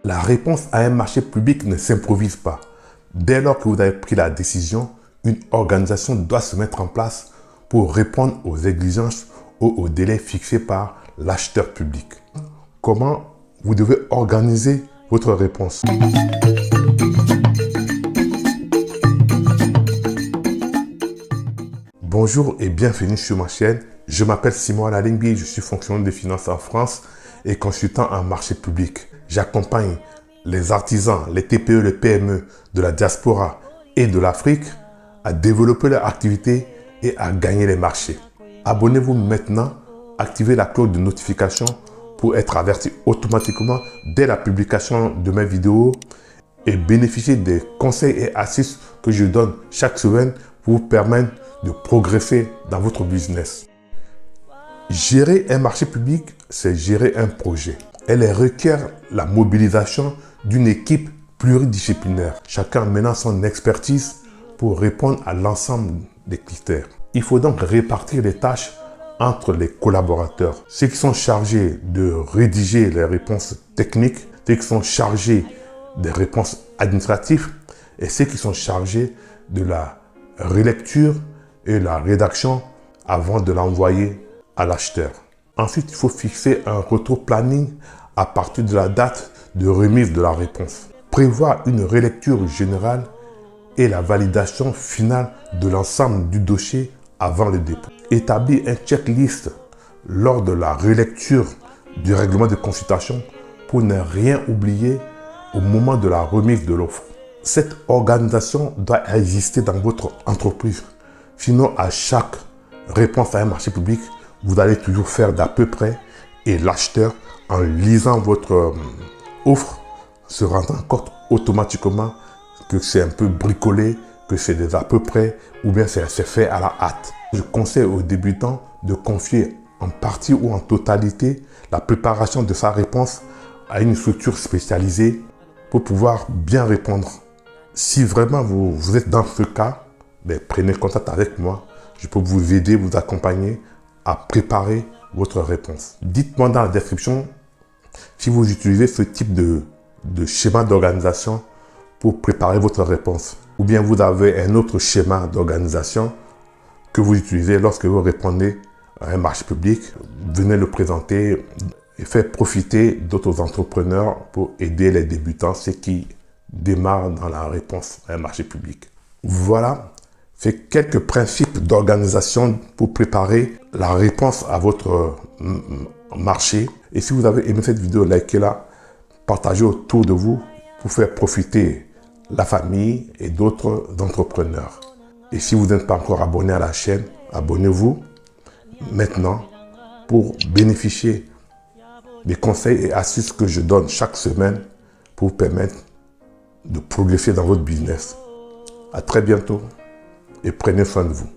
La réponse à un marché public ne s'improvise pas. Dès lors que vous avez pris la décision, une organisation doit se mettre en place pour répondre aux exigences ou aux délais fixés par l'acheteur public. Comment vous devez organiser votre réponse? Bonjour et bienvenue sur ma chaîne. Je m'appelle Simon Alalingbi, je suis fonctionnaire des finances en France et consultant en marché public. J'accompagne les artisans, les TPE, les PME de la diaspora et de l'Afrique à développer leur activité et à gagner les marchés. Abonnez-vous maintenant, activez la cloche de notification pour être averti automatiquement dès la publication de mes vidéos et bénéficier des conseils et astuces que je donne chaque semaine pour vous permettre de progresser dans votre business. Gérer un marché public, c'est gérer un projet. Elle requiert la mobilisation d'une équipe pluridisciplinaire, chacun menant son expertise pour répondre à l'ensemble des critères. Il faut donc répartir les tâches entre les collaborateurs. Ceux qui sont chargés de rédiger les réponses techniques, ceux qui sont chargés des réponses administratives et ceux qui sont chargés de la relecture et la rédaction avant de l'envoyer à l'acheteur. Ensuite, il faut fixer un retour planning à partir de la date de remise de la réponse. Prévoir une relecture générale et la validation finale de l'ensemble du dossier avant le dépôt. Établir un checklist lors de la relecture du règlement de consultation pour ne rien oublier au moment de la remise de l'offre. Cette organisation doit exister dans votre entreprise. Sinon, à chaque réponse à un marché public, vous allez toujours faire d'à peu près et l'acheteur, en lisant votre offre, se rendant compte automatiquement que c'est un peu bricolé, que c'est des à peu près ou bien c'est fait à la hâte. Je conseille aux débutants de confier en partie ou en totalité la préparation de sa réponse à une structure spécialisée pour pouvoir bien répondre. Si vraiment vous êtes dans ce cas, prenez contact avec moi. Je peux vous aider, vous accompagner à préparer votre réponse. Dites-moi dans la description si vous utilisez ce type de schéma d'organisation pour préparer votre réponse. Ou bien vous avez un autre schéma d'organisation que vous utilisez lorsque vous répondez à un marché public. Venez le présenter et faire profiter d'autres entrepreneurs pour aider les débutants, ceux qui démarrent dans la réponse à un marché public. Voilà, c'est quelques principes d'organisation pour préparer la réponse à votre marché. Et si vous avez aimé cette vidéo, likez-la, partagez autour de vous pour faire profiter la famille et d'autres entrepreneurs. Et si vous n'êtes pas encore abonné à la chaîne, abonnez-vous maintenant pour bénéficier des conseils et astuces que je donne chaque semaine pour vous permettre de progresser dans votre business. À très bientôt et prenez soin de vous.